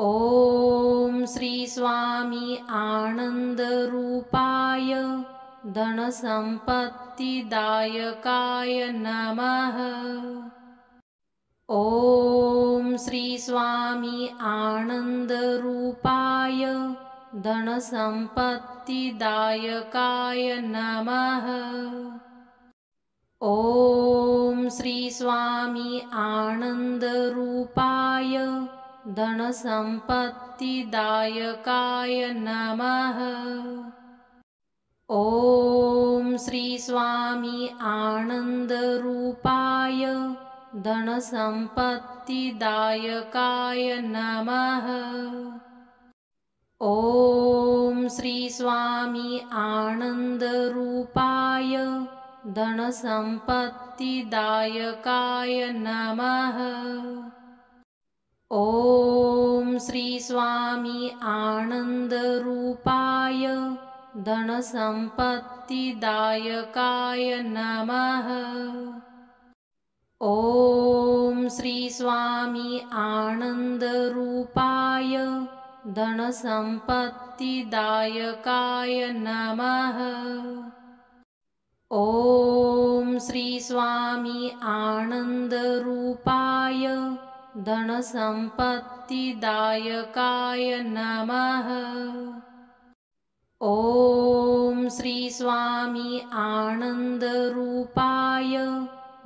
ॐ श्री स्वामी आनन्दरूपाय धनसम्पत्तिदायकाय नमः। ॐ श्री स्वामी आनन्दरूपाय धनसम्पत्तिदायकाय नमः। ॐ श्री स्वामी आनन्दरूपाय धनसम्पत्तिदायकाय नमः। ॐ श्री स्वामी आनन्दरूपाय धनसम्पत्तिदायकाय नमः। ॐ श्री स्वामी आनन्दरूपाय धनसम्पत्तिदायकाय नमः। ॐ श्री स्वामी आनन्दरूपाय धनसम्पत्तिदायकाय नमः। ॐ श्री स्वामी आनन्दरूपाय धनसम्पत्तिदायकाय नमः। ॐ श्री स्वामी आनन्दरूपाय धनसम्पत्तिदायकाय नमः। ॐ श्री स्वामी आनन्दरूपाय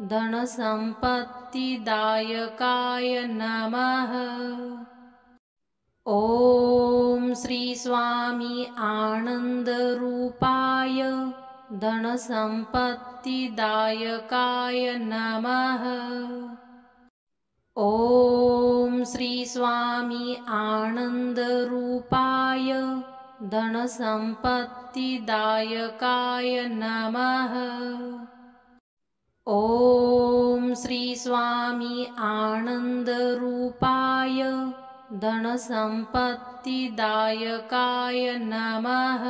धनसम्पत्तिदायकाय नमः। ॐ श्री स्वामी आनन्दरूपाय धनसम्पत्तिदायकाय नमः। ॐ श्री स्वामी आनन्दरूपाय धनसम्पत्तिदायकाय नमः। ॐ श्री स्वामी आनन्दरूपाय धनसम्पत्तिदायकाय नमः।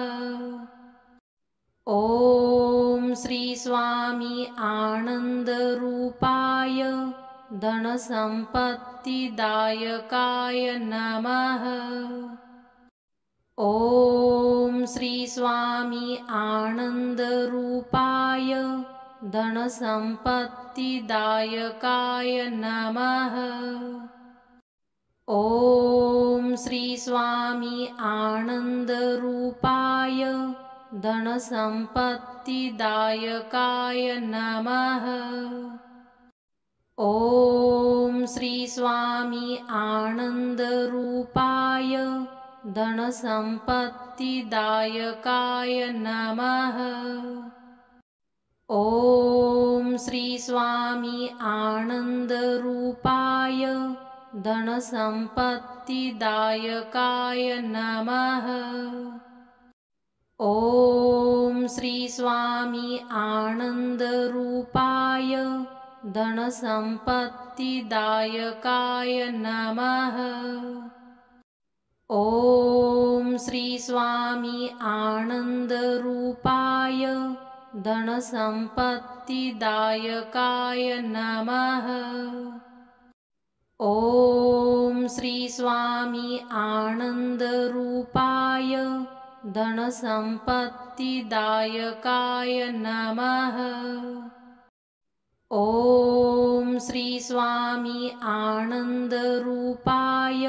ॐ श्री स्वामी आनन्दरूपाय धनसम्पत्तिदायकाय नमः। ॐ श्री स्वामी आनन्दरूपाय धनसम्पत्तिदायकाय नमः। ॐ श्री स्वामी आनन्दरूपाय धनसम्पत्तिदायकाय नमः। ॐ श्री स्वामी आनन्दरूपाय धनसम्पत्तिदायकाय नमः। ॐ श्री स्वामी आनन्दरूपाय धनसम्पत्तिदायकाय नमः। ॐ श्री स्वामी आनन्दरूपाय धनसम्पत्तिदायकाय नमः। ॐ श्री स्वामी आनन्दरूपाय धनसम्पत्तिदायकाय नमः। ॐ श्री स्वामी आनन्दरूपाय धनसम्पत्तिदायकाय नमः। ॐ श्री स्वामी आनन्दरूपाय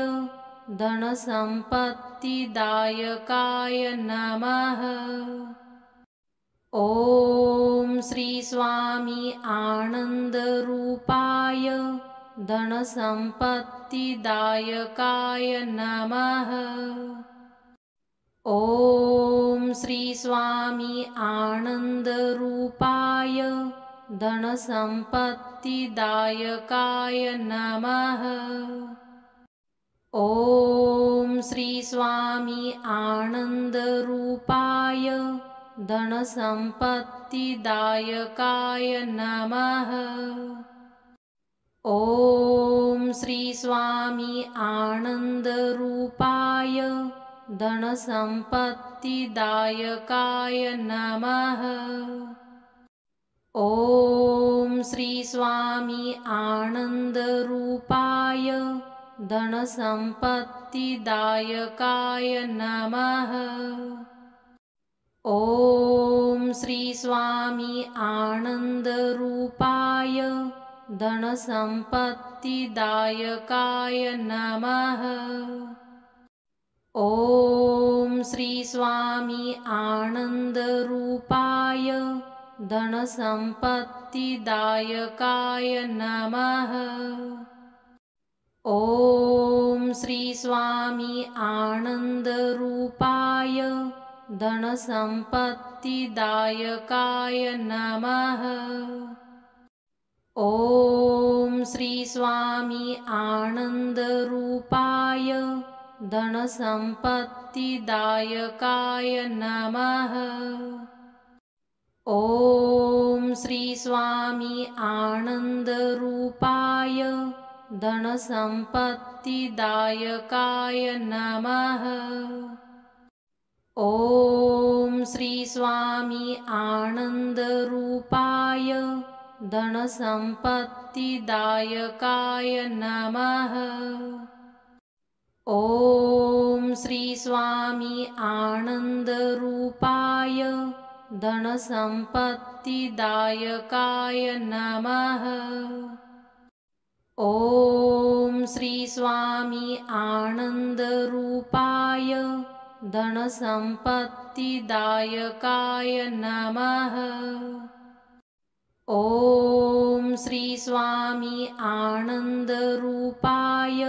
धनसम्पत्तिदायकाय नमः। ॐ श्री स्वामी आनन्दरूपाय धनसम्पत्तिदायकाय नमः। ॐ श्री स्वामी आनन्दरूपाय धनसम्पत्तिदायकाय नमः। ॐ श्री स्वामी आनन्दरूपाय धनसम्पत्तिदायकाय नमः। ॐ श्री स्वामी आनन्दरूपाय धनसम्पत्तिदायकाय नमः। ॐ श्री स्वामी आनन्दरूपाय धनसम्पत्तिदायकाय नमः। ॐ श्री स्वामी आनन्दरूपाय धनसम्पत्तिदायकाय नमः। ॐ श्री स्वामी आनन्दरूपाय धनसम्पत्तिदायकाय नमः। ॐ श्री स्वामी आनन्दरूपाय धनसम्पत्तिदायकाय नमः। ॐ श्री स्वामी आनन्दरूपाय धनसम्पत्तिदायकाय नमः। ॐ श्री स्वामी आनन्दरूपाय धनसम्पत्तिदायकाय नमः। ॐ श्री स्वामी आनन्दरूपाय धनसम्पत्तिदायकाय नमः। ॐ श्री स्वामी आनन्दरूपाय धनसम्पत्तिदायकाय नमः। ॐ श्री स्वामी आनन्दरूपाय धनसम्पत्तिदायकाय नमः। ॐ श्री स्वामी आनन्दरूपाय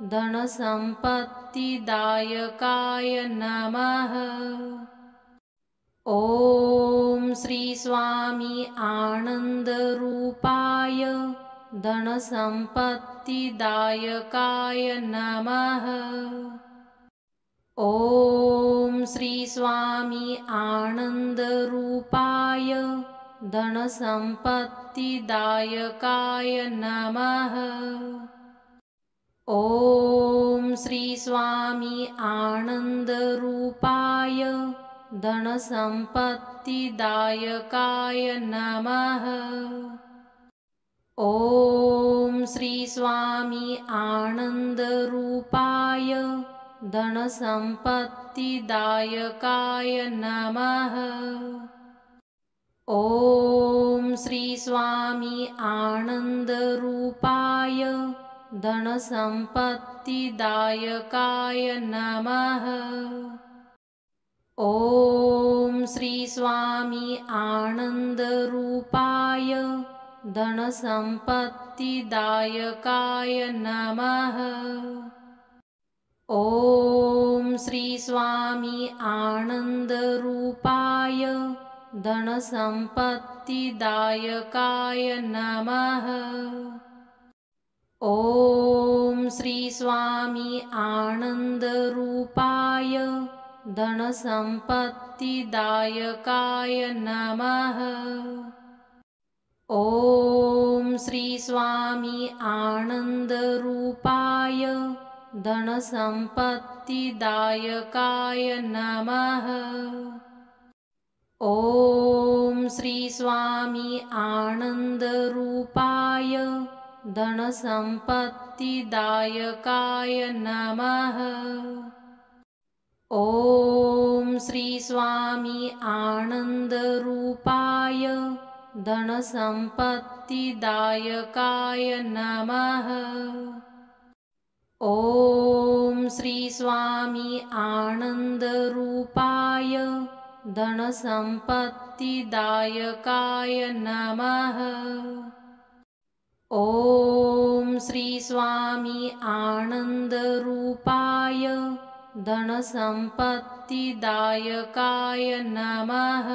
धनसम्पत्तिदायकाय नमः। ॐ श्री स्वामी आनन्दरूपाय धनसम्पत्तिदायकाय नमः। ॐ श्री स्वामी आनन्दरूपाय धनसम्पत्तिदायकाय नमः। ॐ श्री स्वामी आनन्दरूपाय धनसम्पत्तिदायकाय नमः। ॐ श्री स्वामी आनन्दरूपाय धनसम्पत्तिदायकाय नमः। ॐ श्री स्वामी आनन्दरूपाय धनसम्पत्तिदायकाय नमः। ॐ श्री स्वामी आनन्दरूपाय धनसम्पत्तिदायकाय नमः। ॐ श्री स्वामी आनन्दरूपाय धनसम्पत्तिदायकाय नमः। ॐ श्री स्वामी आनन्दरूपाय धनसम्पत्तिदायकाय नमः। ॐ श्री स्वामी आनन्दरूपाय धनसम्पत्तिदायकाय नमः। ॐ श्री स्वामी आनन्दरूपाय धनसम्पत्तिदायकाय नमः। ॐ श्री स्वामी आनन्दरूपाय धनसम्पत्तिदायकाय नमः। ॐ श्री स्वामी आनन्दरूपाय धनसम्पत्तिदायकाय नमः। ॐ श्री स्वामी आनन्दरूपाय धनसम्पत्तिदायकाय नमः।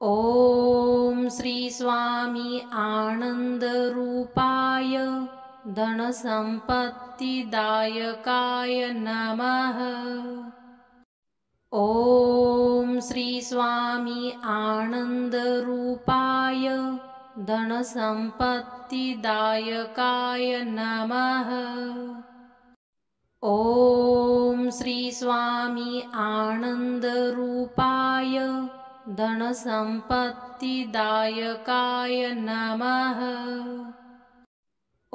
ॐ श्री स्वामी आनन्दरूपाय धनसम्पत्तिदायकाय नमः। ॐ श्री स्वामी आनन्दरूपाय धनसम्पत्तिदायकाय नमः। ॐ श्री स्वामी आनन्दरूपाय धनसम्पत्तिदायकाय नमः।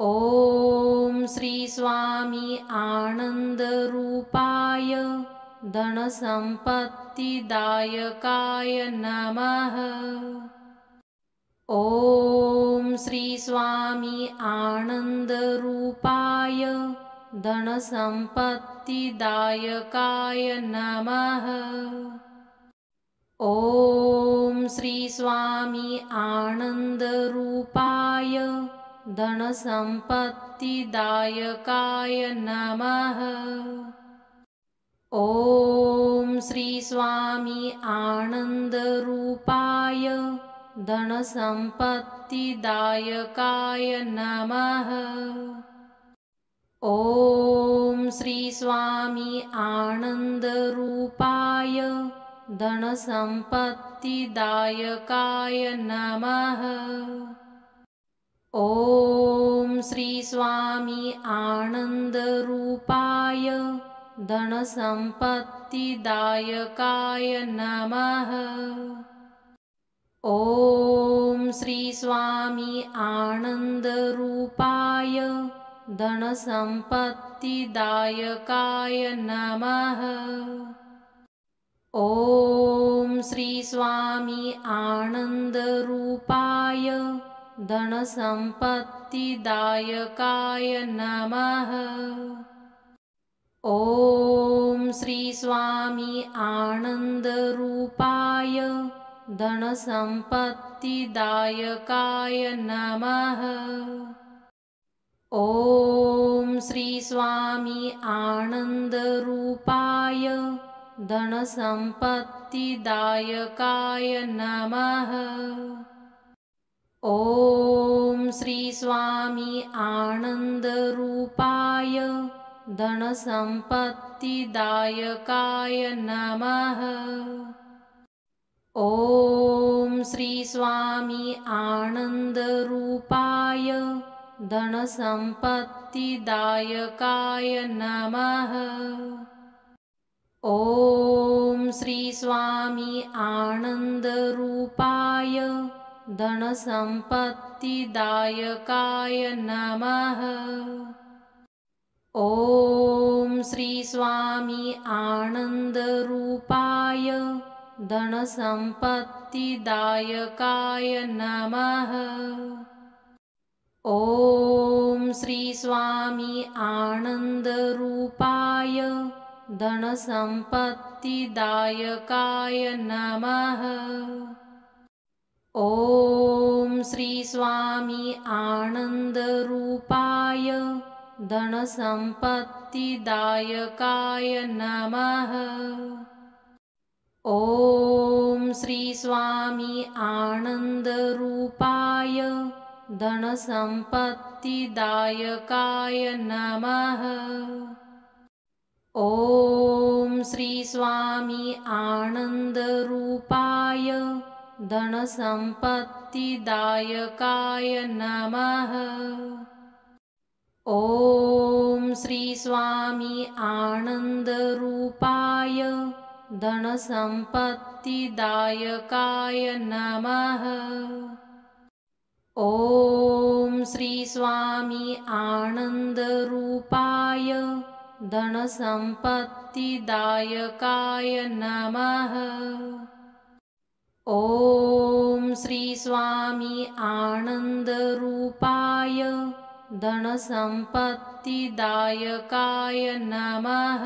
ॐ श्री स्वामी आनन्दरूपाय धनसम्पत्तिदायकाय नमः। ॐ श्री स्वामी आनन्दरूपाय धनसम्पत्तिदायकाय नमः। ॐ श्री स्वामी आनन्दरूपाय धनसम्पत्तिदायकाय नमः। ॐ श्री स्वामी आनन्दरूपाय धनसम्पत्तिदायकाय नमः। ॐ श्री स्वामी आनन्दरूपाय धनसम्पत्तिदायकाय नमः। ॐ श्री स्वामी आनन्दरूपाय धनसम्पत्तिदायकाय नमः। ॐ श्री स्वामी आनन्दरूपाय धनसम्पत्तिदायकाय नमः। ॐ श्री स्वामी आनन्दरूपाय धनसम्पत्तिदायकाय नमः। ॐ श्री स्वामी आनन्दरूपाय धनसम्पत्तिदायकाय नमः। ॐ श्री स्वामी आनन्दरूपाय धनसम्पत्तिदायकाय नमः। ॐ श्री स्वामी आनन्दरूपाय धनसम्पत्तिदायकाय नमः। ॐ श्री स्वामी आनन्दरूपाय धनसम्पत्तिदायकाय नमः। ॐ श्री स्वामी आनन्दरूपाय धनसम्पत्तिदायकाय नमः। ॐ श्री स्वामी आनन्दरूपाय धनसम्पत्तिदायकाय नमः। ॐ श्री स्वामी आनन्दरूपाय धनसम्पत्तिदायकाय नमः। ॐ श्री स्वामी आनन्दरूपाय धनसम्पत्तिदायकाय नमः। ॐ श्री स्वामी आनन्दरूपाय धनसम्पत्तिदायकाय नमः। ॐ श्री स्वामी आनन्दरूपाय धनसम्पत्तिदायकाय नमः। ॐ श्री स्वामी आनन्दरूपाय धनसम्पत्तिदायकाय नमः। ॐ श्री स्वामी आनन्दरूपाय धनसम्पत्तिदायकाय नमः। ॐ श्री स्वामी आनन्दरूपाय धनसम्पत्तिदायकाय नमः।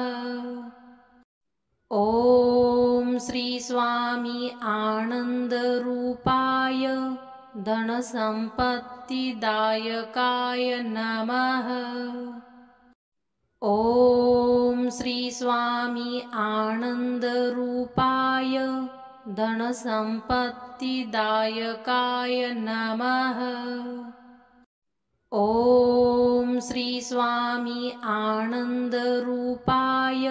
ॐ श्री स्वामी आनन्दरूपाय धनसम्पत्तिदायकाय नमः। ॐ श्री स्वामी आनन्दरूपाय धनसम्पत्तिदायकाय नमः। ॐ श्री स्वामी आनन्दरूपाय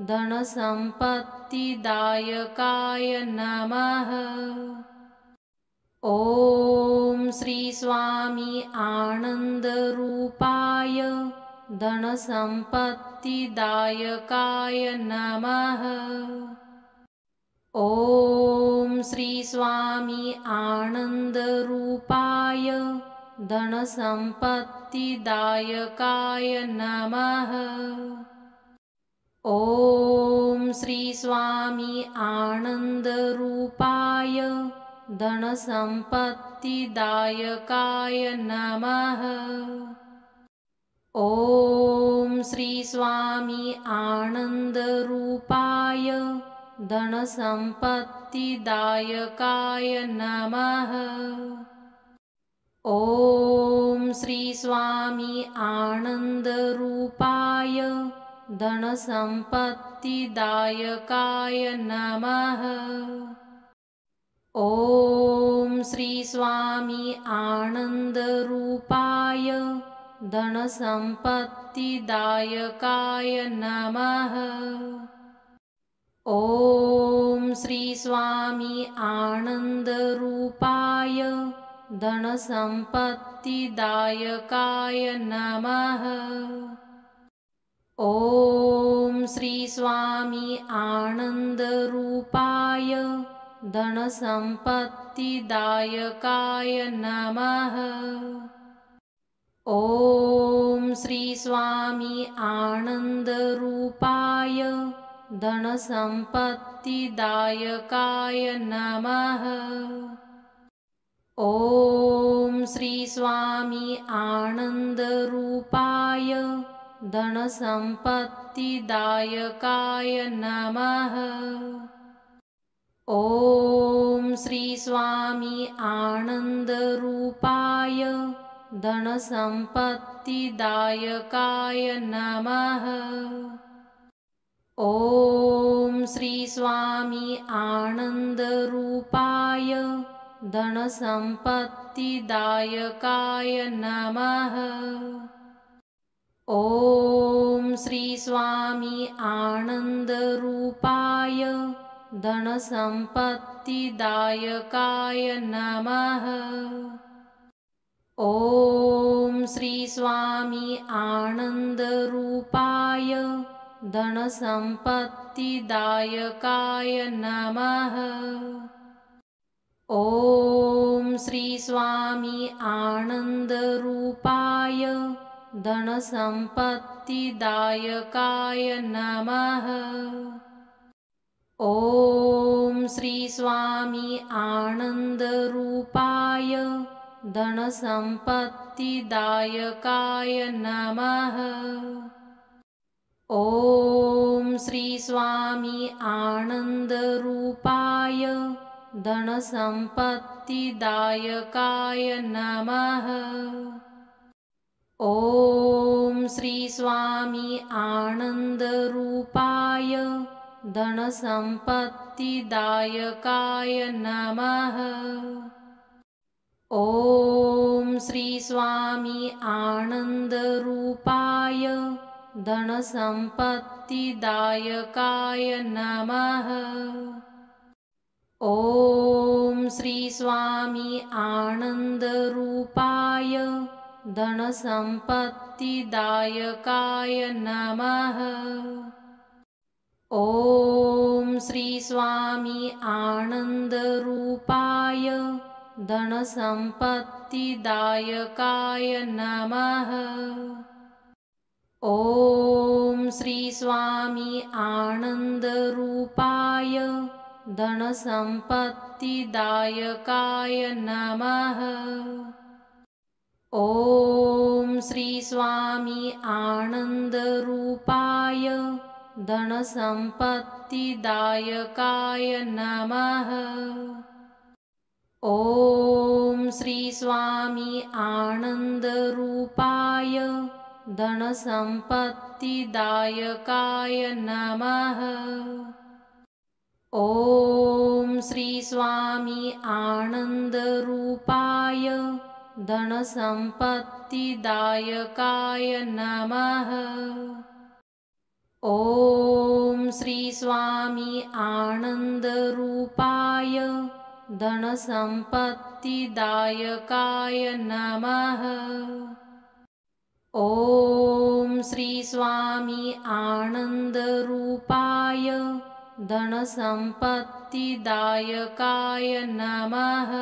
धनसम्पत्तिदायकाय नमः। ॐ श्री स्वामी आनन्दरूपाय धनसम्पत्तिदायकाय नमः। ॐ श्री स्वामी आनन्दरूपाय धनसम्पत्तिदायकाय नमः। ॐ श्री स्वामी आनन्दरूपाय धनसम्पत्तिदायकाय नमः। ॐ श्री स्वामी आनन्दरूपाय धनसम्पत्तिदायकाय नमः। ॐ श्री स्वामी आनन्दरूपाय धनसम्पत्तिदायकाय नमः। ॐ श्री स्वामी आनन्दरूपाय धनसम्पत्तिदायकाय नमः। ॐ श्री स्वामी आनन्दरूपाय धनसम्पत्तिदायकाय नमः। ॐ श्री स्वामी आनन्दरूपाय धनसम्पत्तिदायकाय नमः। ॐ श्री स्वामी आनन्दरूपाय धनसम्पत्तिदायकाय नमः। ॐ श्री स्वामी आनन्दरूपाय धनसम्पत्तिदायकाय नमः। ॐ श्री स्वामी आनन्दरूपाय धनसम्पत्तिदायकाय नमः। ॐ श्री स्वामी आनन्दरूपाय धनसम्पत्तिदायकाय नमः। ॐ श्री स्वामी आनन्दरूपाय धनसम्पत्तिदायकाय नमः। ॐ श्री स्वामी आनन्दरूपाय धनसम्पत्तिदायकाय नमः। ॐ श्री स्वामी आनन्दरूपाय धनसम्पत्तिदायकाय नमः। ॐ श्री स्वामी आनन्दरूपाय धनसम्पत्तिदायकाय नमः। ॐ श्री स्वामी आनन्दरूपाय धनसम्पत्तिदायकाय नमः। ॐ श्री स्वामी आनन्दरूपाय धनसम्पत्तिदायकाय नमः। ॐ श्री स्वामी आनन्दरूपाय धनसम्पत्तिदायकाय नमः। ॐ श्री स्वामी आनन्दरूपाय धनसम्पत्तिदायकाय नमः। ॐ श्री स्वामी आनन्दरूपाय धनसम्पत्तिदायकाय नमः। ॐ श्री स्वामी आनन्दरूपाय धनसम्पत्तिदायकाय नमः। ॐ श्री स्वामी आनन्दरूपाय धनसम्पत्तिदायकाय नमः। ॐ श्री स्वामी आनन्दरूपाय धनसम्पत्तिदायकाय नमः। ॐ श्री स्वामी आनन्दरूपाय धनसम्पत्तिदायकाय नमः। ॐ श्री स्वामी आनन्दरूपाय धनसम्पत्तिदायकाय नमः। ॐ श्री स्वामी आनन्दरूपाय धनसम्पत्तिदायकाय नमः।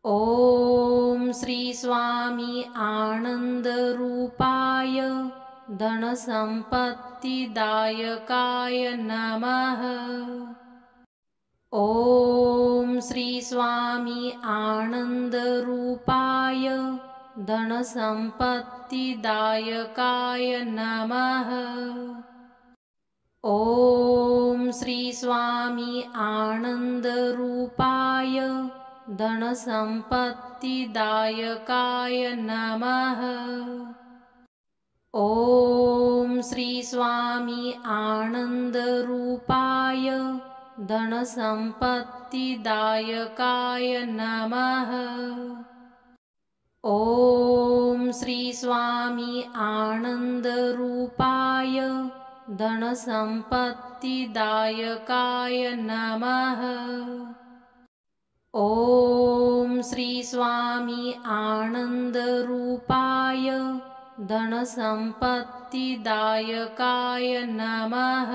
ॐ श्री स्वामी आनन्दरूपाय धनसम्पत्तिदायकाय नमः। ॐ श्री स्वामी आनन्दरूपाय धनसम्पत्तिदायकाय नमः। ॐ श्री स्वामी आनन्दरूपाय धनसम्पत्तिदायकाय नमः। ॐ श्री स्वामी आनन्दरूपाय धनसम्पत्तिदायकाय नमः। ॐ श्री स्वामी आनन्दरूपाय धनसम्पत्तिदायकाय नमः। ॐ श्री स्वामी आनन्दरूपाय धनसम्पत्तिदायकाय नमः।